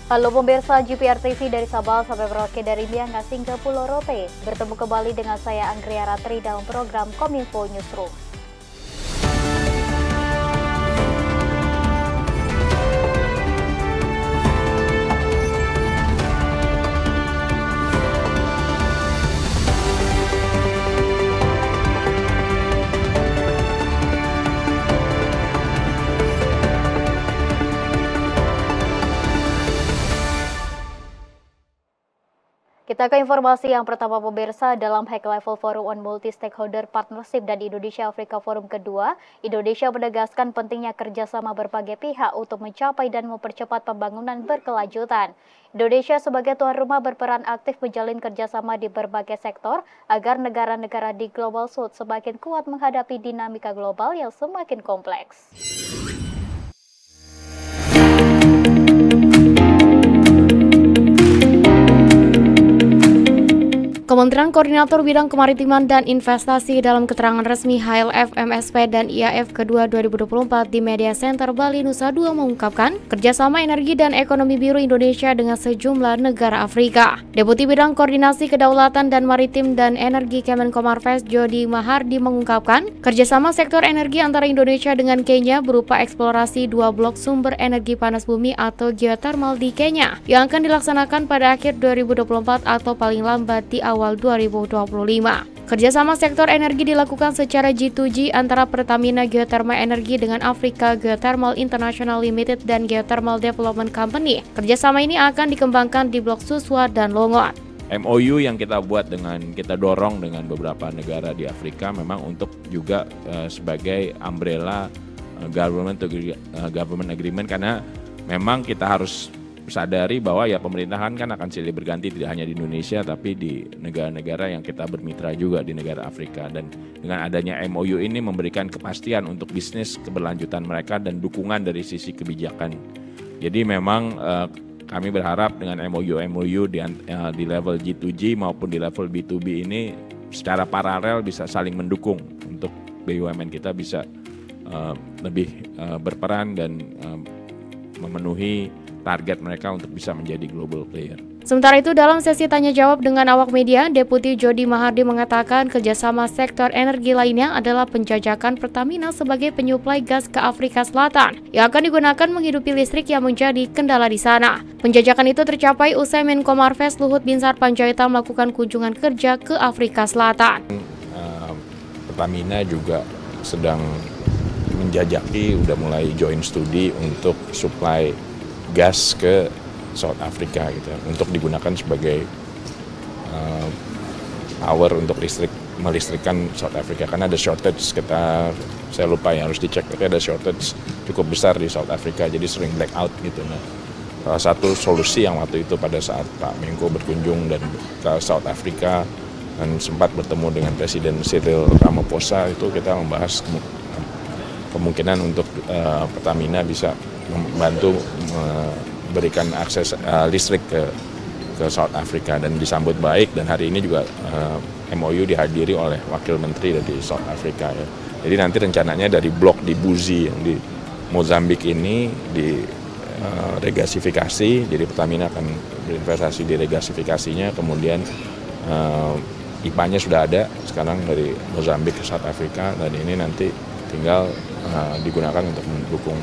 Halo pemirsa GPR TV dari Sabah sampai Merauke, dari Miangas hingga Pulau Rote. Bertemu kembali dengan saya Anggria Ratri dalam program Kominfo Newsroom. Kita ke informasi yang pertama pemirsa. Dalam High Level Forum on Multi-Stakeholder Partnership dan Indonesia-Afrika Forum kedua, Indonesia menegaskan pentingnya kerjasama berbagai pihak untuk mencapai dan mempercepat pembangunan berkelanjutan. Indonesia sebagai tuan rumah berperan aktif menjalin kerjasama di berbagai sektor agar negara-negara di Global South semakin kuat menghadapi dinamika global yang semakin kompleks. Kementerian Koordinator Bidang Kemaritiman dan Investasi dalam keterangan resmi HLF, MSP, dan IAF kedua 2024 di Media Center Bali Nusa Dua mengungkapkan kerjasama energi dan ekonomi biru Indonesia dengan sejumlah negara Afrika. Deputi Bidang Koordinasi Kedaulatan dan Maritim dan Energi Kemenkomarves Jody Mahardi mengungkapkan kerjasama sektor energi antara Indonesia dengan Kenya berupa eksplorasi 2 blok sumber energi panas bumi atau geothermal di Kenya yang akan dilaksanakan pada akhir 2024 atau paling lambat di awal 2025. Kerjasama sektor energi dilakukan secara G2G antara Pertamina Geothermal Energy dengan Africa Geothermal International Limited dan Geothermal Development Company. Kerjasama ini akan dikembangkan di Blok Suswa dan Longot. MOU yang kita buat kita dorong dengan beberapa negara di Afrika memang untuk juga sebagai umbrella government agreement, karena memang kita harus sadari bahwa ya pemerintahan kan akan silih berganti tidak hanya di Indonesia tapi di negara-negara yang kita bermitra juga di negara Afrika, dan dengan adanya MOU ini memberikan kepastian untuk bisnis keberlanjutan mereka dan dukungan dari sisi kebijakan. Jadi memang kami berharap dengan MOU di level G2G maupun di level B2B ini secara paralel bisa saling mendukung untuk BUMN kita bisa lebih berperan dan memenuhi target mereka untuk bisa menjadi global player. Sementara itu, dalam sesi tanya jawab dengan awak media, Deputi Jody Mahardi mengatakan kerjasama sektor energi lainnya adalah penjajakan Pertamina sebagai penyuplai gas ke Afrika Selatan yang akan digunakan menghidupi listrik yang menjadi kendala di sana. Penjajakan itu tercapai usai Menkomarves Luhut Binsar Panjaitan melakukan kunjungan kerja ke Afrika Selatan. Pertamina juga sedang menjajaki, udah mulai join studi untuk supply gas ke South Africa gitu, untuk digunakan sebagai power untuk melistrikkan South Africa, karena ada shortage saya lupa ya, harus dicek, tapi ada shortage cukup besar di South Africa, jadi sering blackout gitu. Nah, salah satu solusi yang waktu itu pada saat Pak Menko berkunjung dan ke South Africa dan sempat bertemu dengan Presiden Cyril Ramaphosa, itu kita membahas kemungkinan untuk Pertamina bisa membantu memberikan akses listrik ke South Africa, dan disambut baik, dan hari ini juga MOU dihadiri oleh Wakil Menteri dari South Africa ya. Jadi nanti rencananya dari blok di Buzi yang di Mozambik ini di regasifikasi, jadi Pertamina akan berinvestasi di regasifikasinya, kemudian IPA-nya sudah ada sekarang dari Mozambik ke South Africa, dan ini nanti tinggal digunakan untuk mendukung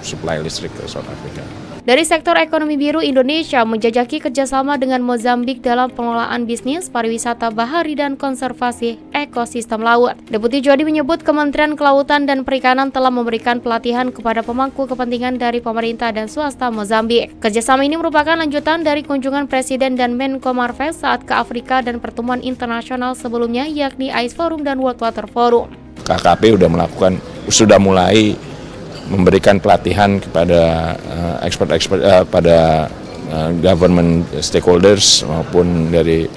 supply listrik ke South Africa. Dari sektor ekonomi biru, Indonesia menjajaki kerjasama dengan Mozambik dalam pengelolaan bisnis, pariwisata bahari, dan konservasi ekosistem laut. Deputi Jody menyebut Kementerian Kelautan dan Perikanan telah memberikan pelatihan kepada pemangku kepentingan dari pemerintah dan swasta Mozambik. Kerjasama ini merupakan lanjutan dari kunjungan Presiden dan Menkomarves saat ke Afrika dan pertemuan internasional sebelumnya, yakni ICE Forum dan World Water Forum. KKP sudah mulai memberikan pelatihan kepada pada government stakeholders maupun dari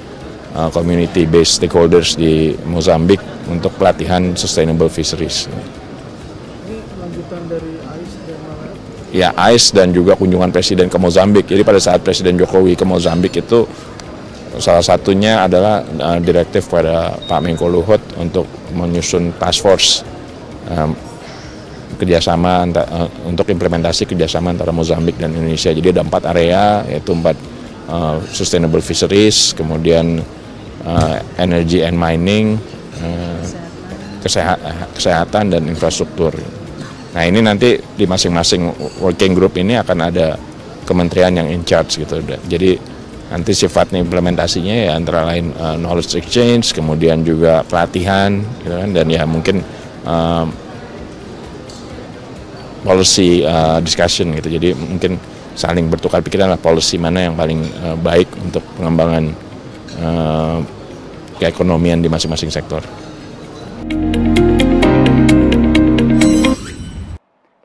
community based stakeholders di Mozambik untuk pelatihan sustainable fisheries. Ini lanjutan dari ICE dan lain-lain? Ya, ICE dan juga kunjungan Presiden ke Mozambik. Jadi pada saat Presiden Jokowi ke Mozambik itu salah satunya adalah direktif pada Pak Menko Luhut untuk menyusun task force kerjasama untuk implementasi kerjasama antara Mozambik dan Indonesia. Jadi ada 4 area, yaitu 4 sustainable fisheries, kemudian energy and mining, kesehatan dan infrastruktur. Nah ini nanti di masing-masing working group ini akan ada kementerian yang in charge gitu. Jadi nanti sifatnya implementasinya ya antara lain knowledge exchange, kemudian juga pelatihan, gitu kan, dan ya mungkin policy discussion gitu. Jadi mungkin saling bertukar pikiran lah policy mana yang paling baik untuk pengembangan keekonomian di masing-masing sektor.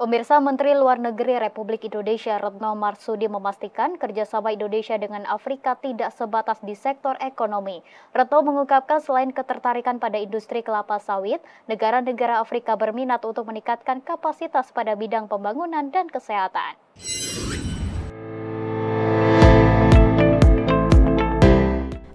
Pemirsa, Menteri Luar Negeri Republik Indonesia Retno Marsudi memastikan kerjasama Indonesia dengan Afrika tidak sebatas di sektor ekonomi. Retno mengungkapkan selain ketertarikan pada industri kelapa sawit, negara-negara Afrika berminat untuk meningkatkan kapasitas pada bidang pembangunan dan kesehatan.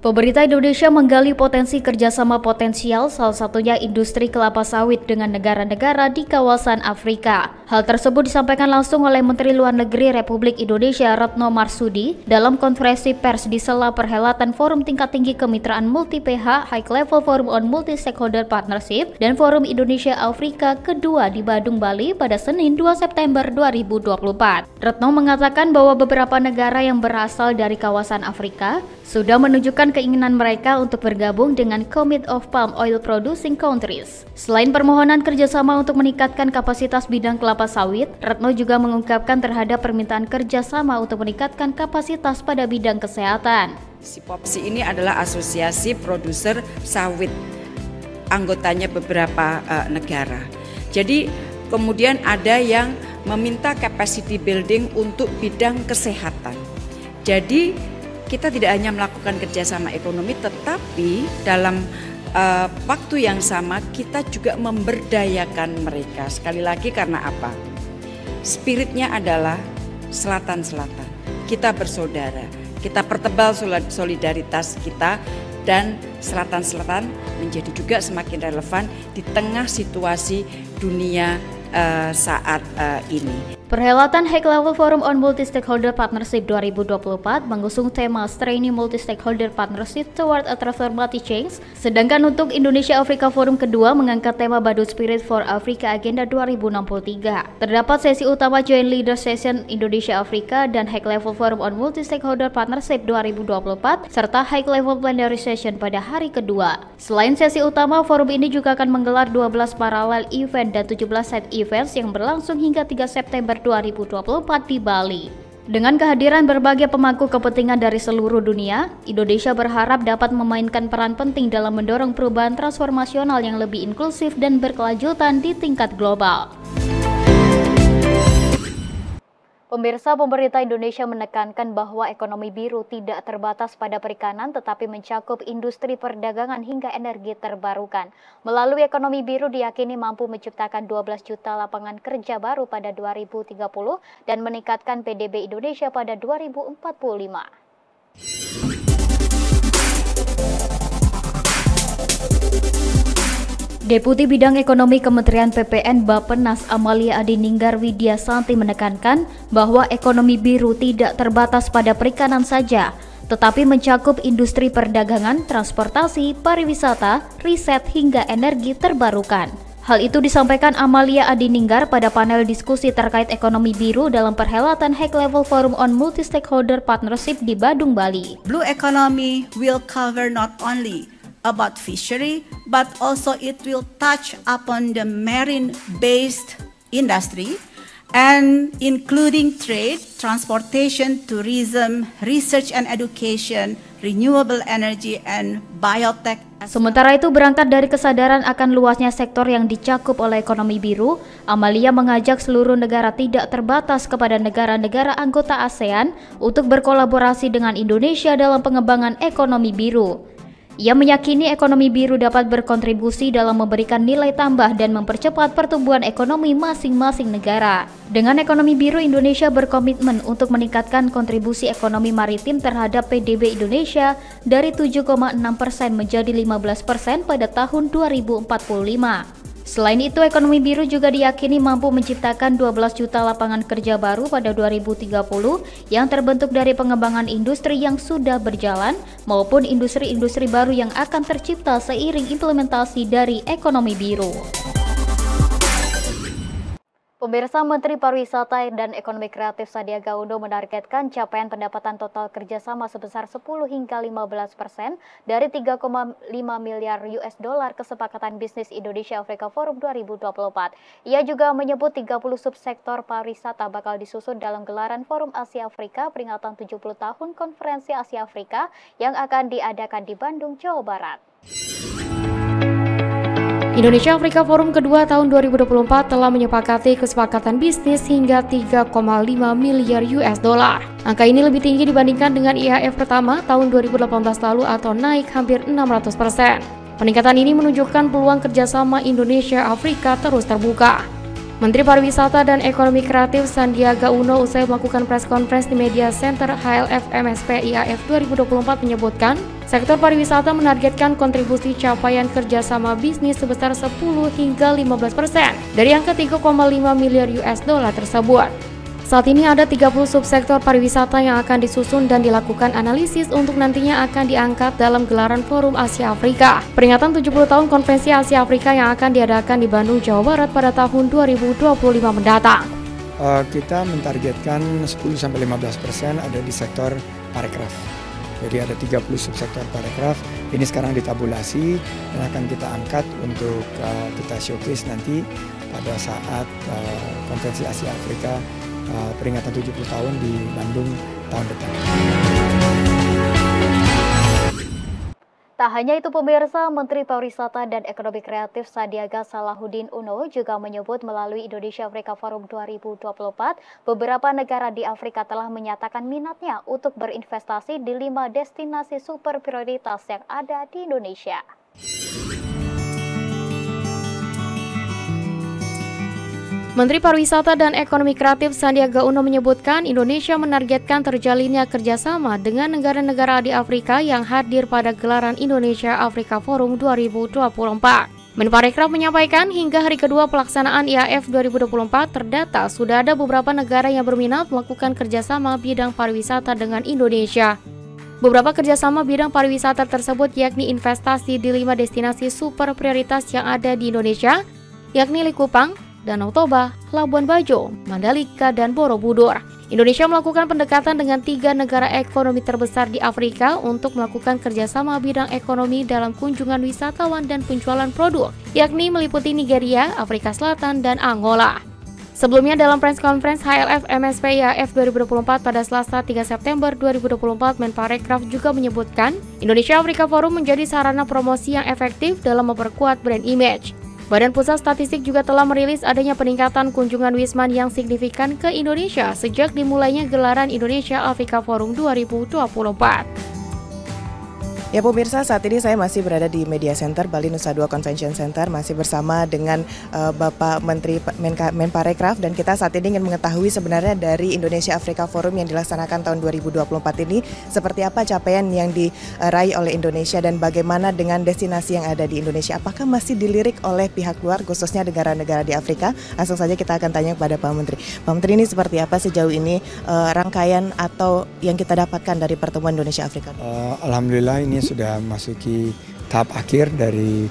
Pemerintah Indonesia menggali potensi kerjasama potensial, salah satunya industri kelapa sawit dengan negara-negara di kawasan Afrika. Hal tersebut disampaikan langsung oleh Menteri Luar Negeri Republik Indonesia Retno Marsudi dalam konferensi pers di sela perhelatan Forum Tingkat Tinggi Kemitraan Multi-PH High Level Forum on Multi-Stakeholder Partnership dan Forum Indonesia Afrika kedua di Badung, Bali pada Senin 2 September 2024. Retno mengatakan bahwa beberapa negara yang berasal dari kawasan Afrika sudah menunjukkan keinginan mereka untuk bergabung dengan Committee of Palm Oil Producing Countries. Selain permohonan kerjasama untuk meningkatkan kapasitas bidang kelapa sawit, Retno juga mengungkapkan terhadap permintaan kerjasama untuk meningkatkan kapasitas pada bidang kesehatan. SIPOPSI ini adalah asosiasi produser sawit, anggotanya beberapa negara. Jadi kemudian ada yang meminta capacity building untuk bidang kesehatan. Jadi kita tidak hanya melakukan kerjasama ekonomi, tetapi dalam waktu yang sama kita juga memberdayakan mereka. Sekali lagi karena apa? Spiritnya adalah selatan-selatan. Kita bersaudara, kita pertebal solidaritas kita, dan selatan-selatan menjadi juga semakin relevan di tengah situasi dunia saat ini. Perhelatan High Level Forum on Multi-Stakeholder Partnership 2024 mengusung tema Straining Multi-Stakeholder Partnership Toward a Transformative Change, sedangkan untuk Indonesia Afrika Forum kedua mengangkat tema Badut Spirit for Africa Agenda 2063. Terdapat sesi utama Joint Leader Session Indonesia Afrika dan High Level Forum on Multi-Stakeholder Partnership 2024 serta High Level Plenary Session pada hari kedua. Selain sesi utama, forum ini juga akan menggelar 12 paralel event dan 17 side events yang berlangsung hingga 3 September 2024 di Bali. Dengan kehadiran berbagai pemangku kepentingan dari seluruh dunia, Indonesia berharap dapat memainkan peran penting dalam mendorong perubahan transformasional yang lebih inklusif dan berkelanjutan di tingkat global. Pemirsa, pemerintah Indonesia menekankan bahwa ekonomi biru tidak terbatas pada perikanan tetapi mencakup industri perdagangan hingga energi terbarukan. Melalui ekonomi biru diyakini mampu menciptakan 12 juta lapangan kerja baru pada 2030 dan meningkatkan PDB Indonesia pada 2045. Deputi Bidang Ekonomi Kementerian PPN Bappenas Amalia Adininggar Widya Santi menekankan bahwa ekonomi biru tidak terbatas pada perikanan saja, tetapi mencakup industri perdagangan, transportasi, pariwisata, riset hingga energi terbarukan. Hal itu disampaikan Amalia Adininggar pada panel diskusi terkait ekonomi biru dalam perhelatan High Level Forum on Multi-Stakeholder Partnership di Badung, Bali. Blue economy will cover not only about fishery, but also it will touch upon the marine-based industry and including trade, transportation, tourism, research and education, renewable energy, and biotech. Sementara itu, berangkat dari kesadaran akan luasnya sektor yang dicakup oleh ekonomi biru, Amalia mengajak seluruh negara tidak terbatas kepada negara-negara anggota ASEAN untuk berkolaborasi dengan Indonesia dalam pengembangan ekonomi biru. Ia meyakini ekonomi biru dapat berkontribusi dalam memberikan nilai tambah dan mempercepat pertumbuhan ekonomi masing-masing negara. Dengan ekonomi biru, Indonesia berkomitmen untuk meningkatkan kontribusi ekonomi maritim terhadap PDB Indonesia dari 7,6% menjadi 15% pada tahun 2045. Selain itu, ekonomi biru juga diyakini mampu menciptakan 12 juta lapangan kerja baru pada 2030 yang terbentuk dari pengembangan industri yang sudah berjalan maupun industri-industri baru yang akan tercipta seiring implementasi dari ekonomi biru. Pemirsa, Menteri Pariwisata dan Ekonomi Kreatif Sandiaga Uno menargetkan capaian pendapatan total kerjasama sebesar 10 hingga 15% dari 3,5 miliar US dollar kesepakatan bisnis Indonesia Afrika Forum 2024. Ia juga menyebut 30 subsektor pariwisata bakal disusun dalam gelaran Forum Asia Afrika peringatan 70 tahun Konferensi Asia Afrika yang akan diadakan di Bandung, Jawa Barat. Indonesia Afrika Forum kedua tahun 2024 telah menyepakati kesepakatan bisnis hingga 3,5 miliar US dollar. Angka ini lebih tinggi dibandingkan dengan IAF pertama tahun 2018 lalu atau naik hampir 600%. Peningkatan ini menunjukkan peluang kerjasama Indonesia Afrika terus terbuka. Menteri Pariwisata dan Ekonomi Kreatif Sandiaga Uno usai melakukan press conference di Media Center HLF MSP IAF 2024 menyebutkan, sektor pariwisata menargetkan kontribusi capaian kerjasama bisnis sebesar 10 hingga 15% dari angka 3,5 miliar US dollar tersebut. Saat ini ada 30 subsektor pariwisata yang akan disusun dan dilakukan analisis untuk nantinya akan diangkat dalam gelaran Forum Asia Afrika. Peringatan 70 tahun Konferensi Asia Afrika yang akan diadakan di Bandung, Jawa Barat pada tahun 2025 mendatang. Kita mentargetkan 10-15% ada di sektor parekraf. Jadi ada 30 subsektor parekraf, ini sekarang ditabulasi dan akan kita angkat untuk kita showcase nanti pada saat Konferensi Asia Afrika peringatan 70 tahun di Bandung tahun depan. Tak hanya itu pemirsa, Menteri Pariwisata dan Ekonomi Kreatif Sandiaga Salahuddin Uno juga menyebut melalui Indonesia Afrika Forum 2024, beberapa negara di Afrika telah menyatakan minatnya untuk berinvestasi di 5 destinasi super prioritas yang ada di Indonesia. Menteri Pariwisata dan Ekonomi Kreatif Sandiaga Uno menyebutkan Indonesia menargetkan terjalinnya kerjasama dengan negara-negara di Afrika yang hadir pada gelaran Indonesia Afrika Forum 2024. Menparekraf menyampaikan hingga hari kedua pelaksanaan IAF 2024 terdata sudah ada beberapa negara yang berminat melakukan kerjasama bidang pariwisata dengan Indonesia. Beberapa kerjasama bidang pariwisata tersebut yakni investasi di 5 destinasi super prioritas yang ada di Indonesia, yakni Likupang, Danau Toba, Labuan Bajo, Mandalika, dan Borobudur. Indonesia melakukan pendekatan dengan 3 negara ekonomi terbesar di Afrika untuk melakukan kerjasama bidang ekonomi dalam kunjungan wisatawan dan penjualan produk, yakni meliputi Nigeria, Afrika Selatan, dan Angola. Sebelumnya dalam press conference HLF MSP IAF 2024 pada Selasa 3 September 2024, Menparekraf juga menyebutkan Indonesia Afrika Forum menjadi sarana promosi yang efektif dalam memperkuat brand image. Badan Pusat Statistik juga telah merilis adanya peningkatan kunjungan Wisman yang signifikan ke Indonesia sejak dimulainya gelaran Indonesia Afrika Forum 2024. Ya pemirsa, saat ini saya masih berada di Media Center Bali Nusa Dua Convention Center, masih bersama dengan Bapak Menteri Menparekraf, dan kita saat ini ingin mengetahui sebenarnya dari Indonesia Afrika Forum yang dilaksanakan tahun 2024 ini seperti apa capaian yang diraih oleh Indonesia dan bagaimana dengan destinasi yang ada di Indonesia. Apakah masih dilirik oleh pihak luar khususnya negara-negara di Afrika? Langsung saja kita akan tanya kepada Pak Menteri. Pak Menteri, ini seperti apa sejauh ini rangkaian atau yang kita dapatkan dari pertemuan Indonesia Afrika? Alhamdulillah ini sudah masuki tahap akhir dari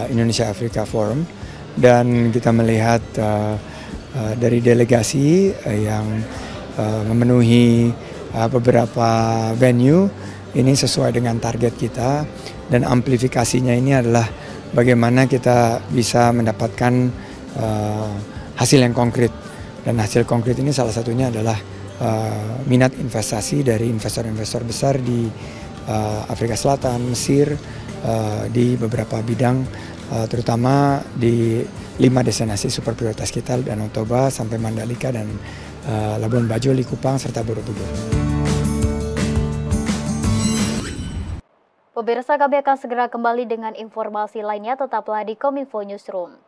Indonesia Afrika Forum, dan kita melihat dari delegasi yang memenuhi beberapa venue ini sesuai dengan target kita, dan amplifikasinya ini adalah bagaimana kita bisa mendapatkan hasil yang konkret, dan hasil konkret ini salah satunya adalah minat investasi dari investor-investor besar di Afrika Selatan, Mesir, di beberapa bidang, terutama di 5 destinasi super prioritas kita, Danau Toba sampai Mandalika dan Labuan Bajo, Likupang, serta Borobudur. Pemirsa, kami akan segera kembali dengan informasi lainnya, tetaplah di Kominfo Newsroom.